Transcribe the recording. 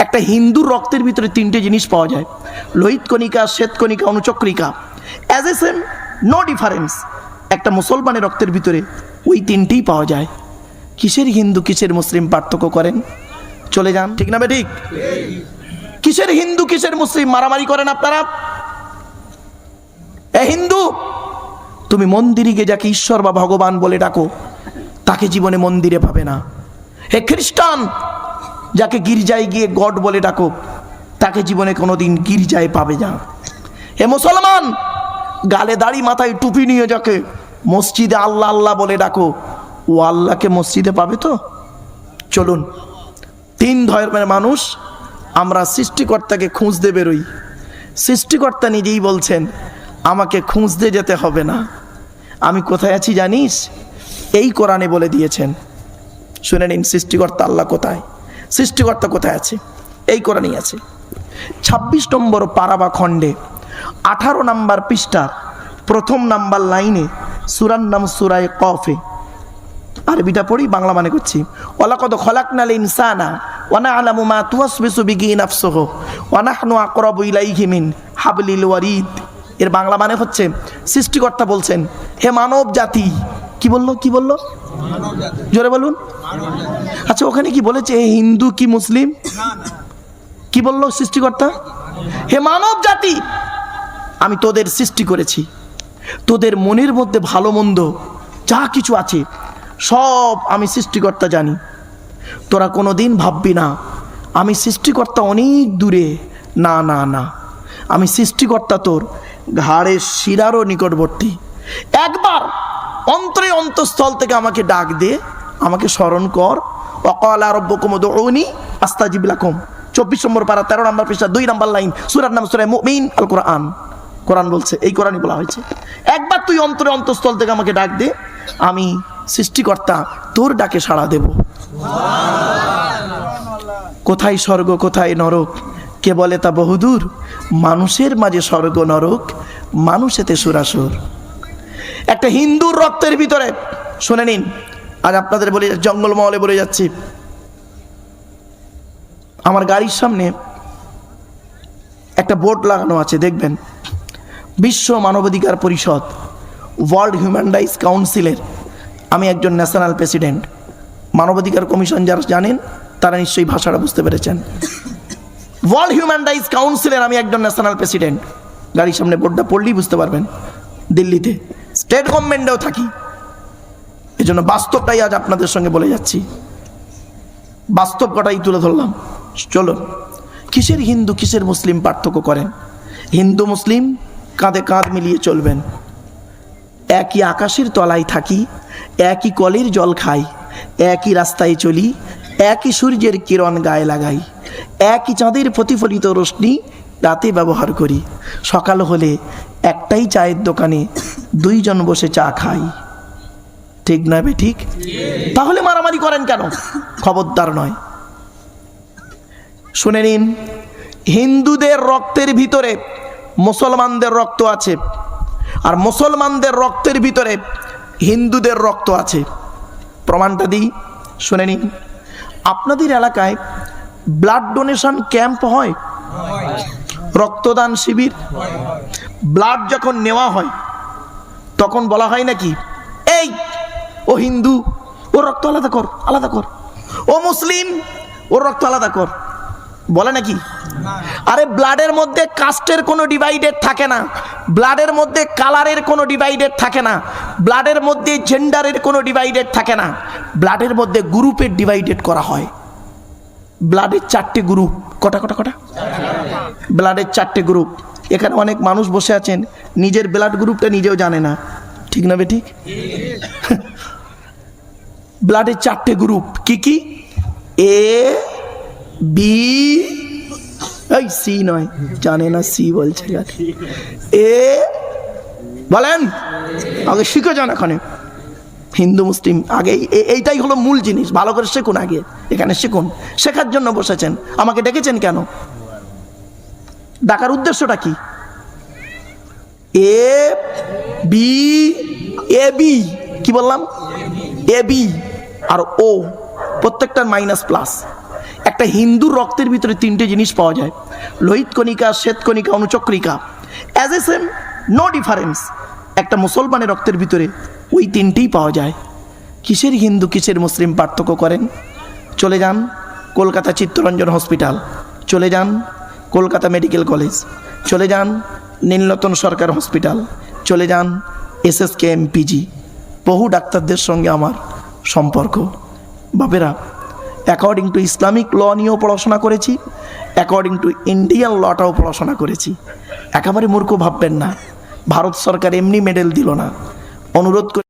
একটা হিন্দুর রক্তের ভিতরে তিনটে জিনিস পাওয়া যায়, লোহিত কণিকা, শ্বেত কণিকা, অনুচক্রিকা। As a same, no difference. একটা মুসলমানের রক্তের ভিতরে ওই তিনটেই পাওয়া যায়। কিসের হিন্দু কিসের মুসলিম পার্থক্য করেন? চলে যান, ঠিক না বে ঠিক? কিসের হিন্দু কিসের মুসলিম মারামারি করেন আপনারা? এ হিন্দু, তুমি মন্দিরে গিয়ে যাকে ঈশ্বর বা ভগবান বলে ডাকো, তাকে জীবনে মন্দিরে পাবে না। হে খ্রিস্টান, যাকে গির্জায় গিয়ে গড বলে ডাকো, তাকে জীবনে কোনোদিন গির্জায় পাবে না। হে মুসলমান, গালে দাড়ি মাথায় টুপি নিয়ে যাকে মসজিদে আল্লাহ আল্লাহ বলে ডাকো, ও আল্লাহকে মসজিদে পাবে তো? চলুন, তিন ধর্মের মানুষ আমরা সৃষ্টিকর্তাকে খুঁজতে বেরোই। সৃষ্টিকর্তা নিজেই বলছেন আমাকে খুঁজতে যেতে হবে না, আমি কোথায় আছি জানিস? এই কোরআনে বলে দিয়েছেন। শুনে নিন, সৃষ্টিকর্তা আল্লাহ কোথায়, সৃষ্টিকর্তা কোথায় আছে? এই কোরআনেই আছে। 26 নম্বর পারা বা খণ্ডে 18 নম্বর পৃষ্ঠার প্রথম নাম্বার লাইনে সূরার নাম সূরায়ে কফে। আরবিটা পড়ি, বাংলা মানে করছি। ওয়ালাকাদ খলাকনাল ইনসানা ওয়া না'লামু মা তুওয়াসবিসু বিহি নাফসুহু ওয়া নাহনু আকরাবু ইলাইহি মিন হাবলিল ওয়ারিদ। এর বাংলা মানে হচ্ছে, সৃষ্টিকর্তা বলছেন, হে মানব জাতি। কি বললো? কি বললো? জোরে বলুন। আচ্ছা, ওখানে কি বলেছে হে হিন্দু কি মুসলিম? কি বললো সৃষ্টিকর্তা? হে মানব জাতি, আমি তোদের সৃষ্টি করেছি, তোদের মনের মধ্যে ভালো মন্দ যা কিছু আছে সব আমি সৃষ্টিকর্তা জানি। তোরা কোনোদিন ভাববি না আমি সৃষ্টিকর্তা অনেক দূরে। না না না, আমি সৃষ্টিকর্তা তোর ঘাড়ের শিরারও নিকটবর্তী। একবার অন্তরে অন্তঃস্থল থেকে আমাকে ডাক দে, আমাকে স্মরণ কর। ওয়াকালা রাব্বুকুম উদউনি আস্তাজিব লাকুম। 24 নম্বর পারা 13 নম্বর পৃষ্ঠা 2 নম্বর লাইন, সূরার নাম সূরা মুমিন, আল কোরআন। কোরআন বলছে, এই কোরআনই বলা হয়েছে, একবার তুই অন্তরে অন্তঃস্থল থেকে আমাকে ডাক দে, আমি সৃষ্টিকর্তা তোর ডাকে সাড়া দেব। কোথায় স্বর্গ কোথায় নরক কে বলে তা বহুদূর, মানুষের মাঝে স্বর্গ নরক, মানুষেতে সুরাসুর। একটা হিন্দুর রক্তের ভিতরে, শুনে নিন, আজ আপনাদের বলে জঙ্গলমহলে বলে যাচ্ছি। আমার গাড়ির সামনে একটা বোর্ড লাগানো আছে, দেখবেন, বিশ্ব মানবাধিকার পরিষদ, ওয়ার্ল্ড হিউম্যান রাইটস কাউন্সিলের আমি একজন ন্যাশনাল প্রেসিডেন্ট। মানবাধিকার কমিশন যারা জানেন তারা নিশ্চয়ই ভাষাটা বুঝতে পেরেছেন। ওয়ার্ল্ড হিউম্যান রাইটস কাউন্সিলের আমি একজন ন্যাশনাল প্রেসিডেন্ট। গাড়ির সামনে বোর্ডটা পড়লেই বুঝতে পারবেন। দিল্লিতে স্টেট গভর্নমেন্টেও থাকি, এজন্য বাস্তবটাই আজ আপনাদের সঙ্গে বলে যাচ্ছি, বাস্তব কথাই তুলে ধরলাম। চলুন, কিসের হিন্দু কিসের মুসলিম পার্থক্য করেন? হিন্দু মুসলিম কাঁধে কাঁধ মিলিয়ে চলবেন। একই আকাশের তলায় থাকি, একই কলের জল খাই, একই রাস্তায় চলি, একই সূর্যের কিরণ গায়ে লাগাই, একই চাঁদের প্রতিফলিত রশ্মি রাতে ব্যবহার করি। সকাল হলে একটাই চায়ের দোকানে দুইজন বসে চা খাই। ঠিক না বে ঠিক? তাহলে মারামারি করেন কেন? খবরদার নয়। শুনে নিন, হিন্দুদের রক্তের ভিতরে মুসলমানদের রক্ত আছে, আর মুসলমানদের রক্তের ভিতরে হিন্দুদের রক্ত আছে। প্রমাণটা দিই, শুনে নিন। আপনাদের এলাকায় ব্লাড ডোনেশন ক্যাম্প হয়, রক্তদান শিবির। ব্লাড যখন নেওয়া হয় তখন বলা হয় নাকি, এই ও হিন্দু ওর রক্ত আলাদা কর, আলাদা কর, ও মুসলিম ওর রক্ত আলাদা কর, বলে নাকি? আরে ব্লাডের মধ্যে কাস্টের কোনো ডিভাইডেড থাকে না, ব্লাডের মধ্যে কালারের কোনো ডিভাইডেড থাকে না, ব্লাডের মধ্যে জেন্ডারের কোনো ডিভাইডেড থাকে না, ব্লাডের মধ্যে গ্রুপের ডিভাইডেড করা হয়। ব্লাডের 4টে গ্রুপ। কটা কটা কটা? ব্লাডের 4টে গ্রুপ। এখানে অনেক মানুষ বসে আছেন নিজের ব্লাড গ্রুপটা নিজেও জানে না। ঠিক না বে ঠিক? ব্লাডের 4টে গ্রুপ কি কি? এ বি, এই সি নয়, জানে না, সি বলছে। এ বলেন, আগে শিখে যান। এখানে হিন্দু মুসলিম আগে এইটাই হলো মূল জিনিস, ভালো করে শিখুন। আগে এখানে শিখুন, শেখার জন্য বসেছেন। আমাকে ডেকেছেন কেন? ডাকার উদ্দেশ্যটা কি? এ বি, এ বি, কি বললাম? এ বি আর ও, প্রত্যেকটার মাইনাস প্লাস। একটা হিন্দুর রক্তের ভিতরে তিনটে জিনিস পাওয়া যায়, লোহিত কণিকা, শ্বেত কণিকা, অনুচক্রিকা। As a same, no difference. একটা মুসলমানের রক্তের ভিতরে ওই তিনটেই পাওয়া যায়। কিসের হিন্দু কিসের মুসলিম পার্থক্য করেন? চলে যান কলকাতা চিত্তরঞ্জন হসপিটাল, চলে যান কলকাতা মেডিকেল কলেজ, চলে যান নীলরতন সরকার হসপিটাল, চলে যান SSKM-PG। বহু ডাক্তারদের সঙ্গে আমার সম্পর্ক। বাপেরা, অ্যাকর্ডিং টু ইসলামিক ল নিয়েও পড়াশোনা করেছি, অ্যাকর্ডিং টু ইন্ডিয়ান লটাও পড়াশোনা করেছি। একেবারে মূর্খ ভাববেন না, ভারত সরকার এমনি মেডেল দিল না। অনুরোধ করে